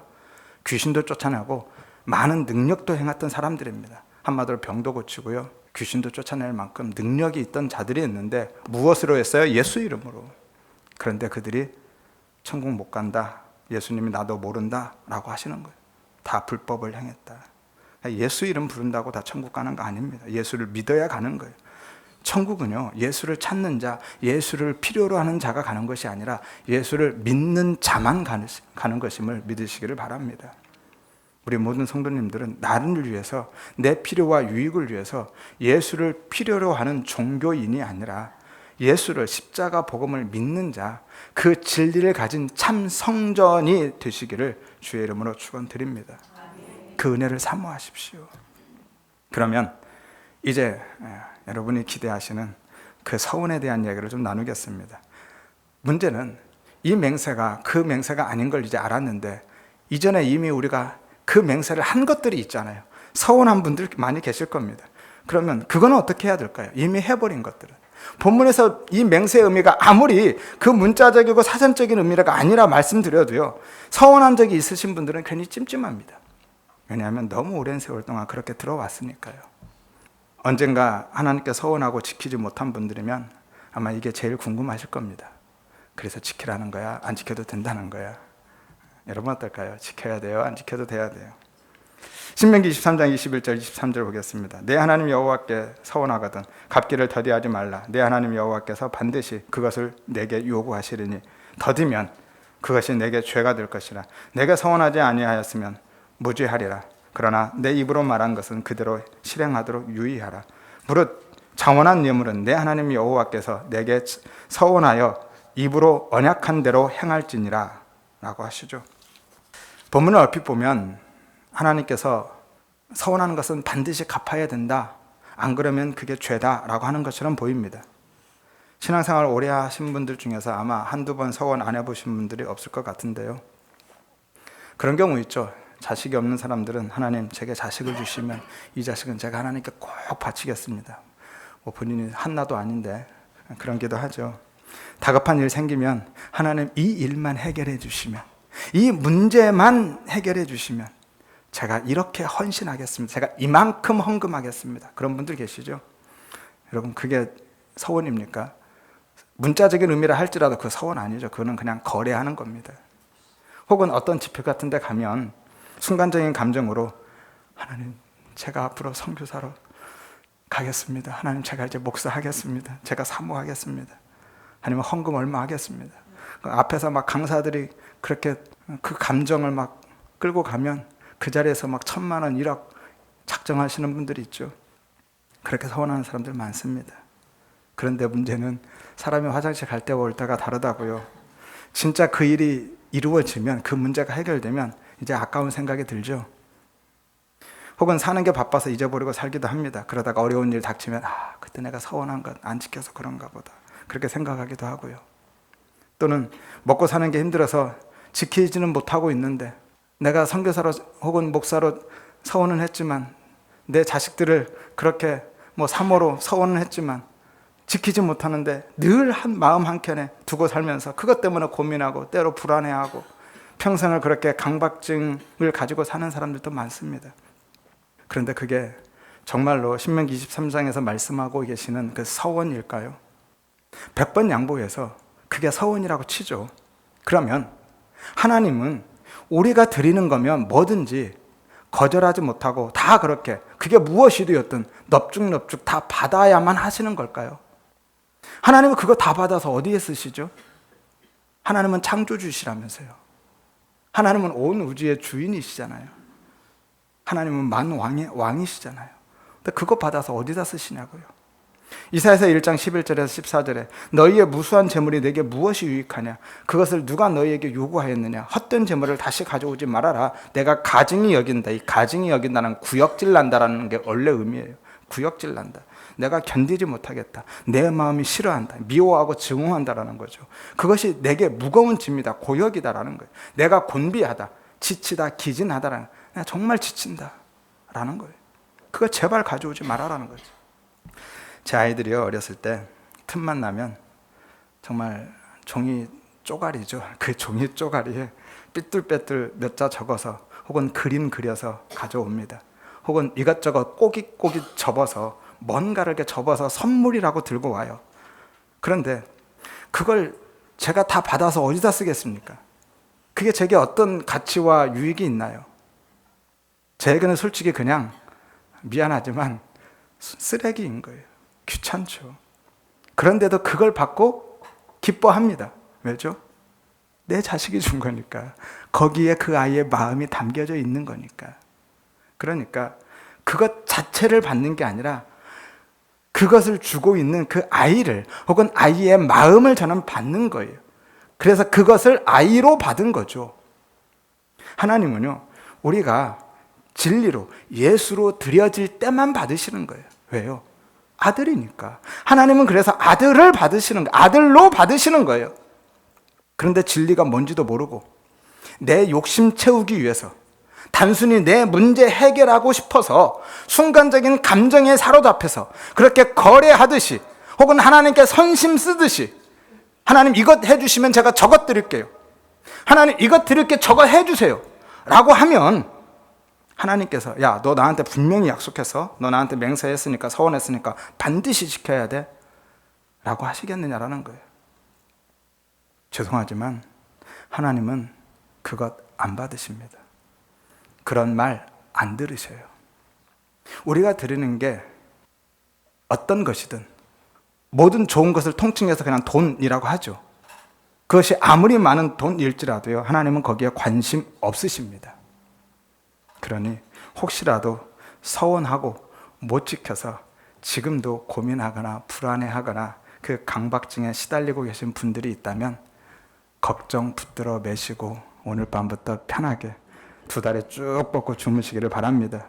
귀신도 쫓아내고 많은 능력도 행했던 사람들입니다. 한마디로 병도 고치고요, 귀신도 쫓아낼 만큼 능력이 있던 자들이 있는데 무엇으로 했어요? 예수 이름으로. 그런데 그들이 천국 못 간다, 예수님이 나도 모른다 라고 하시는 거예요. 다 불법을 행했다. 예수 이름 부른다고 다 천국 가는 거 아닙니다. 예수를 믿어야 가는 거예요. 천국은요, 예수를 찾는 자, 예수를 필요로 하는 자가 가는 것이 아니라 예수를 믿는 자만 가는 것임을 믿으시기를 바랍니다. 우리 모든 성도님들은 나를 위해서, 내 필요와 유익을 위해서 예수를 필요로 하는 종교인이 아니라 예수를, 십자가 복음을 믿는 자, 그 진리를 가진 참 성전이 되시기를 주의 이름으로 축원드립니다. 그 은혜를 사모하십시오. 그러면 이제 여러분이 기대하시는 그 서원에 대한 얘기를 좀 나누겠습니다. 문제는 이 맹세가 그 맹세가 아닌 걸 이제 알았는데, 이전에 이미 우리가 그 맹세를 한 것들이 있잖아요. 서원한 분들 많이 계실 겁니다. 그러면 그건 어떻게 해야 될까요? 이미 해버린 것들은. 본문에서 이 맹세의 의미가 아무리 그 문자적이고 사전적인 의미가 아니라 말씀드려도요, 서원한 적이 있으신 분들은 괜히 찜찜합니다. 왜냐하면 너무 오랜 세월 동안 그렇게 들어왔으니까요. 언젠가 하나님께 서원하고 지키지 못한 분들이면 아마 이게 제일 궁금하실 겁니다. 그래서 지키라는 거야? 안 지켜도 된다는 거야? 여러분 어떨까요? 지켜야 돼요? 안 지켜도 돼야 돼요? 신명기 23장 21절 23절 보겠습니다. 내 하나님 여호와께 서원하거든 갚기를 더디하지 말라. 내 하나님 여호와께서 반드시 그것을 내게 요구하시리니 더디면 그것이 내게 죄가 될 것이라. 내가 서원하지 아니하였으면 무죄하리라. 그러나 내 입으로 말한 것은 그대로 실행하도록 유의하라. 무릇 장원한 예물은 내 하나님 여호와께서 내게 서원하여 입으로 언약한 대로 행할지니라 라고 하시죠. 본문을 얼핏 보면 하나님께서 서원하는 것은 반드시 갚아야 된다, 안 그러면 그게 죄다 라고 하는 것처럼 보입니다. 신앙생활 오래 하신 분들 중에서 아마 한두 번 서원 안 해보신 분들이 없을 것 같은데요, 그런 경우 있죠. 자식이 없는 사람들은 하나님 제게 자식을 주시면 이 자식은 제가 하나님께 꼭 바치겠습니다. 뭐 본인이 한나도 아닌데 그런 기도 하죠. 다급한 일 생기면 하나님 이 일만 해결해 주시면, 이 문제만 해결해 주시면 제가 이렇게 헌신하겠습니다. 제가 이만큼 헌금하겠습니다. 그런 분들 계시죠? 여러분, 그게 서원입니까? 문자적인 의미라 할지라도 그 서원 아니죠. 그거는 그냥 거래하는 겁니다. 혹은 어떤 집회 같은 데 가면 순간적인 감정으로 하나님 제가 앞으로 선교사로 가겠습니다. 하나님 제가 이제 목사하겠습니다. 제가 사모하겠습니다. 아니면 헌금 얼마 하겠습니다. 그 앞에서 막 강사들이 그렇게 그 감정을 막 끌고 가면 그 자리에서 막 1,000만 원, 1억 작정하시는 분들이 있죠. 그렇게 서원하는 사람들 많습니다. 그런데 문제는 사람이 화장실 갈 때와 올 때가 다르다고요. 진짜 그 일이 이루어지면, 그 문제가 해결되면 이제 아까운 생각이 들죠. 혹은 사는 게 바빠서 잊어버리고 살기도 합니다. 그러다가 어려운 일 닥치면 그때 내가 서원한 것 안 지켜서 그런가 보다, 그렇게 생각하기도 하고요. 또는 먹고 사는 게 힘들어서 지키지는 못하고 있는데 내가 선교사로 혹은 목사로 서원은 했지만, 내 자식들을 그렇게 사모로 서원은 했지만 지키지 못하는데 늘 한 마음 한켠에 두고 살면서 그것 때문에 고민하고 때로 불안해하고 평생을 그렇게 강박증을 가지고 사는 사람들도 많습니다. 그런데 그게 정말로 신명기 23장에서 말씀하고 계시는 그 서원일까요? 100번 양보해서 그게 서원이라고 치죠. 그러면 하나님은 우리가 드리는 거면 뭐든지 거절하지 못하고 다 그렇게, 그게 무엇이 되었든 넙죽넙죽 다 받아야만 하시는 걸까요? 하나님은 그거 다 받아서 어디에 쓰시죠? 하나님은 창조주시라면서요. 하나님은 온 우주의 주인이시잖아요. 하나님은 만왕의 왕이시잖아요. 근데 그거 받아서 어디다 쓰시냐고요. 이사야서 1장 11절에서 14절에 너희의 무수한 재물이 내게 무엇이 유익하냐? 그것을 누가 너희에게 요구하였느냐? 헛된 재물을 다시 가져오지 말아라. 내가 가증히 여긴다. 이 가증히 여긴다는 구역질 난다라는 게 원래 의미예요. 구역질 난다. 내가 견디지 못하겠다. 내 마음이 싫어한다. 미워하고 증오한다라는 거죠. 그것이 내게 무거운 짐이다. 고역이다라는 거예요. 내가 곤비하다. 지치다. 기진하다라는 거예요. 내가 정말 지친다라는 거예요. 그거 제발 가져오지 말아라는 거죠. 제 아이들이 어렸을 때 틈만 나면 정말 종이 쪼가리죠. 그 종이 쪼가리에 삐뚤빼뚤 몇 자 적어서 혹은 그림 그려서 가져옵니다. 혹은 이것저것 꼬깃꼬깃 접어서 뭔가를 이렇게 접어서 선물이라고 들고 와요. 그런데 그걸 제가 다 받아서 어디다 쓰겠습니까? 그게 제게 어떤 가치와 유익이 있나요? 제게는 솔직히 그냥 미안하지만 쓰레기인 거예요. 귀찮죠. 그런데도 그걸 받고 기뻐합니다. 왜죠? 내 자식이 준 거니까. 거기에 그 아이의 마음이 담겨져 있는 거니까. 그러니까 그것 자체를 받는 게 아니라 그것을 주고 있는 그 아이를 혹은 아이의 마음을 저는 받는 거예요. 그래서 그것을 아이로 받은 거죠. 하나님은요, 우리가 진리로 예수로 드려질 때만 받으시는 거예요. 왜요? 아들이니까. 하나님은 그래서 아들을 받으시는 거예요. 아들로 받으시는 거예요. 그런데 진리가 뭔지도 모르고 내 욕심 채우기 위해서 단순히 내 문제 해결하고 싶어서 순간적인 감정에 사로잡혀서 그렇게 거래하듯이 혹은 하나님께 선심 쓰듯이 하나님 이것 해주시면 제가 저것 드릴게요. 하나님 이것 드릴게 저거 해주세요. 라고 하면 하나님께서 야, 너 나한테 분명히 약속해서 너 나한테 맹세했으니까 서원했으니까 반드시 지켜야 돼. 라고 하시겠느냐라는 거예요. 죄송하지만 하나님은 그것 안 받으십니다. 그런 말 안 들으셔요. 우리가 드리는 게 어떤 것이든 모든 좋은 것을 통칭해서 그냥 돈이라고 하죠. 그것이 아무리 많은 돈일지라도요, 하나님은 거기에 관심 없으십니다. 그러니 혹시라도 서원하고 못 지켜서 지금도 고민하거나 불안해하거나 그 강박증에 시달리고 계신 분들이 있다면 걱정 붙들어 매시고 오늘 밤부터 편하게 2다리 쭉 뻗고 주무시기를 바랍니다.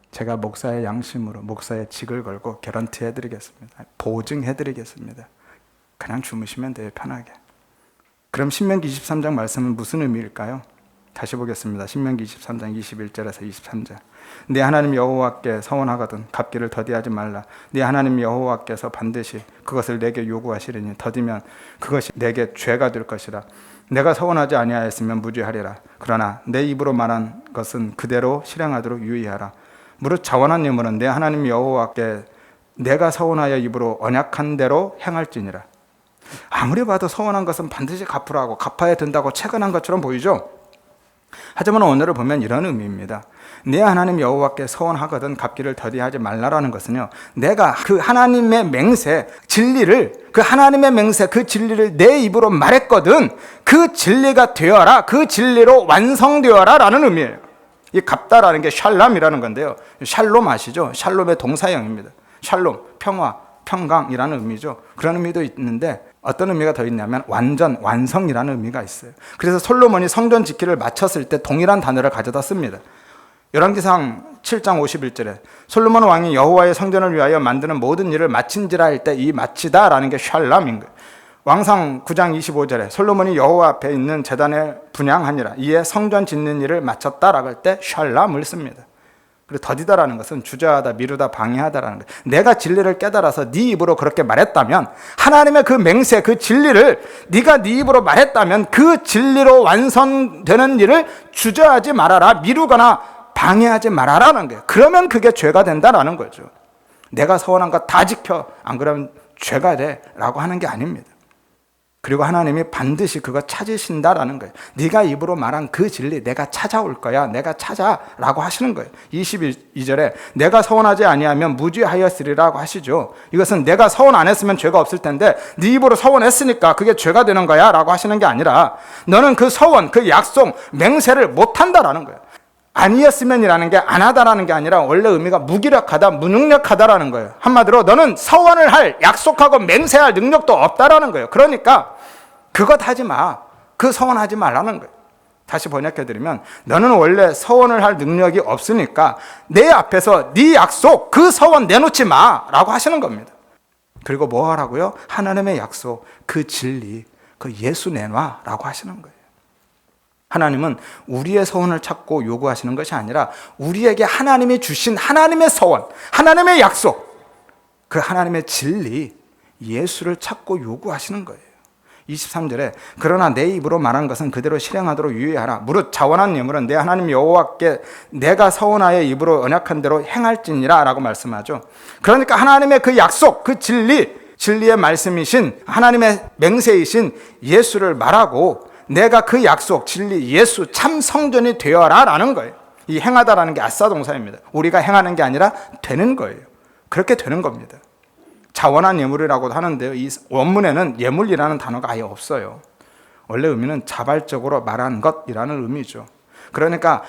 제가 목사의 양심으로 목사의 직을 걸고 개런티 해드리겠습니다. 보증해드리겠습니다. 그냥 주무시면 돼요, 편하게. 그럼 신명기 23장 말씀은 무슨 의미일까요? 다시 보겠습니다. 신명기 23장 21절에서 23절. 네 하나님 여호와께 서원하거든 갚기를 더디하지 말라. 네 하나님 여호와께서 반드시 그것을 내게 요구하시리니 더디면 그것이 내게 죄가 될 것이라. 내가 서원하지 아니하였으면 무죄하리라. 그러나 내 입으로 말한 것은 그대로 실행하도록 유의하라. 무릇 자원한 예물은 내 하나님 여호와께 내가 서원하여 입으로 언약한 대로 행할지니라. 아무리 봐도 서원한 것은 반드시 갚으라고 갚아야 된다고 체근한 것처럼 보이죠? 하지만 오늘을 보면 이런 의미입니다. 내 하나님 여호와께 서원하거든 갚기를 더디하지 말라라는 것은요, 내가 그 하나님의 맹세, 진리를, 그 하나님의 맹세, 그 진리를 내 입으로 말했거든 그 진리가 되어라, 그 진리로 완성되어라 라는 의미예요. 이 갚다라는 게 샬람이라는 건데요, 샬롬 아시죠? 샬롬의 동사형입니다. 샬롬, 평화, 평강이라는 의미죠. 그런 의미도 있는데 어떤 의미가 더 있냐면 완전, 완성이라는 의미가 있어요. 그래서 솔로몬이 성전 짓기를 마쳤을 때 동일한 단어를 가져다 씁니다. 열왕기상 7장 51절에 솔로몬 왕이 여호와의 성전을 위하여 만드는 모든 일을 마친지라 할 때 이 마치다라는 게 샬람인 거예요. 왕상 9장 25절에 솔로몬이 여호와 앞에 있는 제단을 분향하니라. 이에 성전 짓는 일을 마쳤다라고 할 때 샬람을 씁니다. 그리고 더디다라는 것은 주저하다, 미루다, 방해하다라는 거예요. 내가 진리를 깨달아서 네 입으로 그렇게 말했다면 하나님의 그 맹세, 그 진리를 네가 네 입으로 말했다면 그 진리로 완성되는 일을 주저하지 말아라, 미루거나 방해하지 말아라는 거예요. 그러면 그게 죄가 된다라는 거죠. 내가 서원한 거 다 지켜, 안 그러면 죄가 돼 라고 하는 게 아닙니다. 그리고 하나님이 반드시 그거 찾으신다라는 거예요. 네가 입으로 말한 그 진리 내가 찾아올 거야. 내가 찾아라고 하시는 거예요. 22절에 내가 서원하지 아니하면 무죄하였으리라고 하시죠. 이것은 내가 서원 안 했으면 죄가 없을 텐데 네 입으로 서원했으니까 그게 죄가 되는 거야 라고 하시는 게 아니라 너는 그 서원, 그 약속, 맹세를 못한다라는 거예요. 아니었으면이라는 게 안 하다라는 게 아니라 원래 의미가 무기력하다, 무능력하다라는 거예요. 한마디로 너는 서원을 할, 약속하고 맹세할 능력도 없다라는 거예요. 그러니까 그것 하지 마. 그 서원하지 말라는 거예요. 다시 번역해드리면 너는 원래 서원을 할 능력이 없으니까 내 앞에서 네 약속, 그 서원 내놓지 마라고 하시는 겁니다. 그리고 뭐 하라고요? 하나님의 약속, 그 진리, 그 예수 내놔라고 하시는 거예요. 하나님은 우리의 서원을 찾고 요구하시는 것이 아니라 우리에게 하나님이 주신 하나님의 서원, 하나님의 약속, 그 하나님의 진리, 예수를 찾고 요구하시는 거예요. 23절에 그러나 내 입으로 말한 것은 그대로 실행하도록 유의하라. 무릇 자원한 예물은 내 하나님 여호와께 내가 서원하여 입으로 언약한 대로 행할지니라 라고 말씀하죠. 그러니까 하나님의 그 약속, 그 진리의 말씀이신 하나님의 맹세이신 예수를 말하고 내가 그 약속, 진리, 예수, 참 성전이 되어라 라는 거예요. 이 행하다라는 게 아싸 동사입니다. 우리가 행하는 게 아니라 되는 거예요. 그렇게 되는 겁니다. 자원한 예물이라고도 하는데요, 이 원문에는 예물이라는 단어가 아예 없어요. 원래 의미는 자발적으로 말한 것이라는 의미죠. 그러니까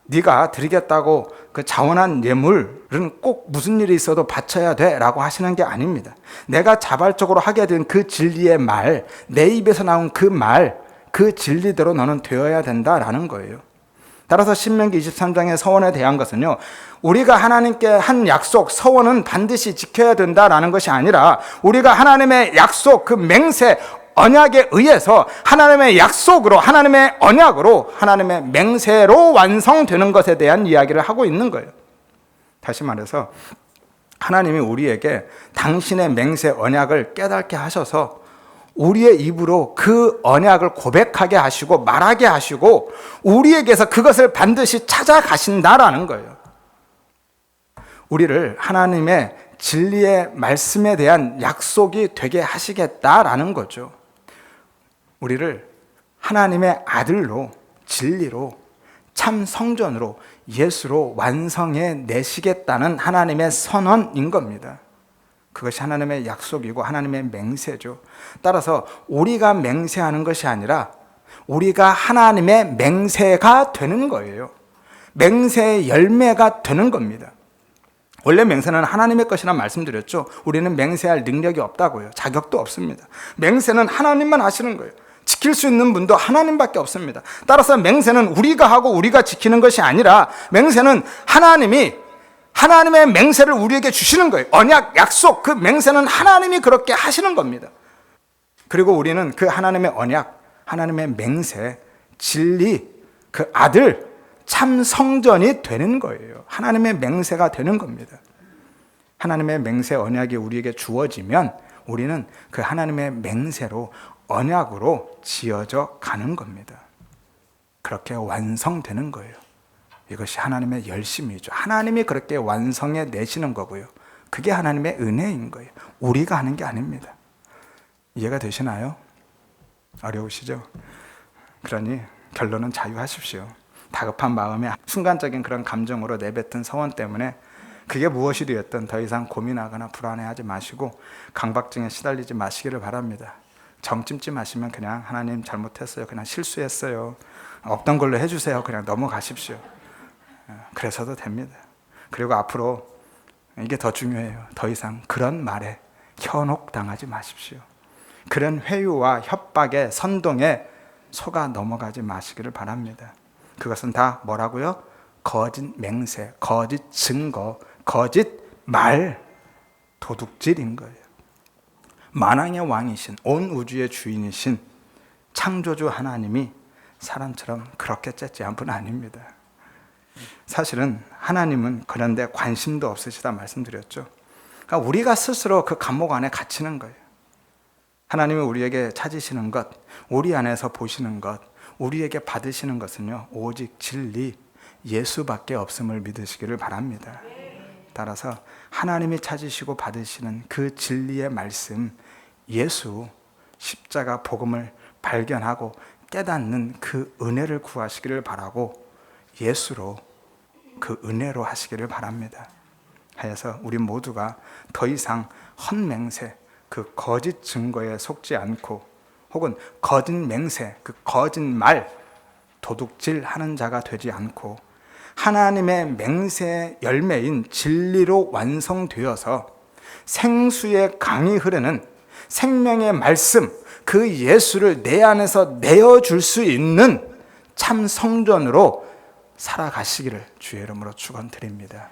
네가 드리겠다고 그 자원한 예물은 꼭 무슨 일이 있어도 바쳐야 돼 라고 하시는 게 아닙니다. 내가 자발적으로 하게 된 그 진리의 말, 내 입에서 나온 그 말, 그 진리대로 너는 되어야 된다라는 거예요. 따라서 신명기 23장의 서원에 대한 것은요, 우리가 하나님께 한 약속, 서원은 반드시 지켜야 된다라는 것이 아니라 우리가 하나님의 약속, 그 맹세, 언약에 의해서 하나님의 약속으로, 하나님의 언약으로, 하나님의 맹세로 완성되는 것에 대한 이야기를 하고 있는 거예요. 다시 말해서 하나님이 우리에게 당신의 맹세, 언약을 깨닫게 하셔서 우리의 입으로 그 언약을 고백하게 하시고 말하게 하시고 우리에게서 그것을 반드시 찾아가신다라는 거예요. 우리를 하나님의 진리의 말씀에 대한 약속이 되게 하시겠다라는 거죠. 우리를 하나님의 아들로, 진리로, 참 성전으로, 예수로 완성해 내시겠다는 하나님의 선언인 겁니다. 그것이 하나님의 약속이고 하나님의 맹세죠. 따라서 우리가 맹세하는 것이 아니라 우리가 하나님의 맹세가 되는 거예요. 맹세의 열매가 되는 겁니다. 원래 맹세는 하나님의 것이라 말씀드렸죠. 우리는 맹세할 능력이 없다고요. 자격도 없습니다. 맹세는 하나님만 하시는 거예요. 지킬 수 있는 분도 하나님밖에 없습니다. 따라서 맹세는 우리가 하고 우리가 지키는 것이 아니라 맹세는 하나님의 맹세를 우리에게 주시는 거예요. 언약, 약속, 그 맹세는 하나님이 그렇게 하시는 겁니다. 그리고 우리는 그 하나님의 언약, 하나님의 맹세, 진리, 그 아들, 참 성전이 되는 거예요. 하나님의 맹세가 되는 겁니다. 하나님의 맹세 언약이 우리에게 주어지면 우리는 그 하나님의 맹세로, 언약으로 지어져 가는 겁니다. 그렇게 완성되는 거예요. 이것이 하나님의 열심이죠. 하나님이 그렇게 완성해 내시는 거고요. 그게 하나님의 은혜인 거예요. 우리가 하는 게 아닙니다. 이해가 되시나요? 어려우시죠? 그러니 결론은 자유하십시오. 다급한 마음에 순간적인 그런 감정으로 내뱉은 서원 때문에 그게 무엇이 되었든 더 이상 고민하거나 불안해하지 마시고 강박증에 시달리지 마시기를 바랍니다. 정 찜지 마시면 그냥 하나님 잘못했어요. 그냥 실수했어요. 없던 걸로 해주세요. 그냥 넘어가십시오. 그래서도 됩니다. 그리고 앞으로 이게 더 중요해요. 더 이상 그런 말에 현혹당하지 마십시오. 그런 회유와 협박에 선동에 속아 넘어가지 마시기를 바랍니다. 그것은 다 뭐라고요? 거짓 맹세, 거짓 증거, 거짓 말, 도둑질인 거예요. 만왕의 왕이신, 온 우주의 주인이신 창조주 하나님이 사람처럼 그렇게 째째한 분 아닙니다. 사실은 하나님은 그런데 관심도 없으시다 말씀드렸죠. 그러니까 우리가 스스로 그 감옥 안에 갇히는 거예요. 하나님이 우리에게 찾으시는 것, 우리 안에서 보시는 것, 우리에게 받으시는 것은요, 오직 진리, 예수밖에 없음을 믿으시기를 바랍니다. 따라서 하나님이 찾으시고 받으시는 그 진리의 말씀, 예수, 십자가 복음을 발견하고 깨닫는 그 은혜를 구하시기를 바라고 예수로, 그 은혜로 하시기를 바랍니다. 하여서 우리 모두가 더 이상 헛맹세, 그 거짓 증거에 속지 않고 혹은 거짓 맹세, 그 거짓 말, 도둑질 하는 자가 되지 않고 하나님의 맹세 열매인 진리로 완성되어서 생수의 강이 흐르는 생명의 말씀, 그 예수를 내 안에서 내어줄 수 있는 참 성전으로 살아가시기를 주의 이름으로 축원드립니다.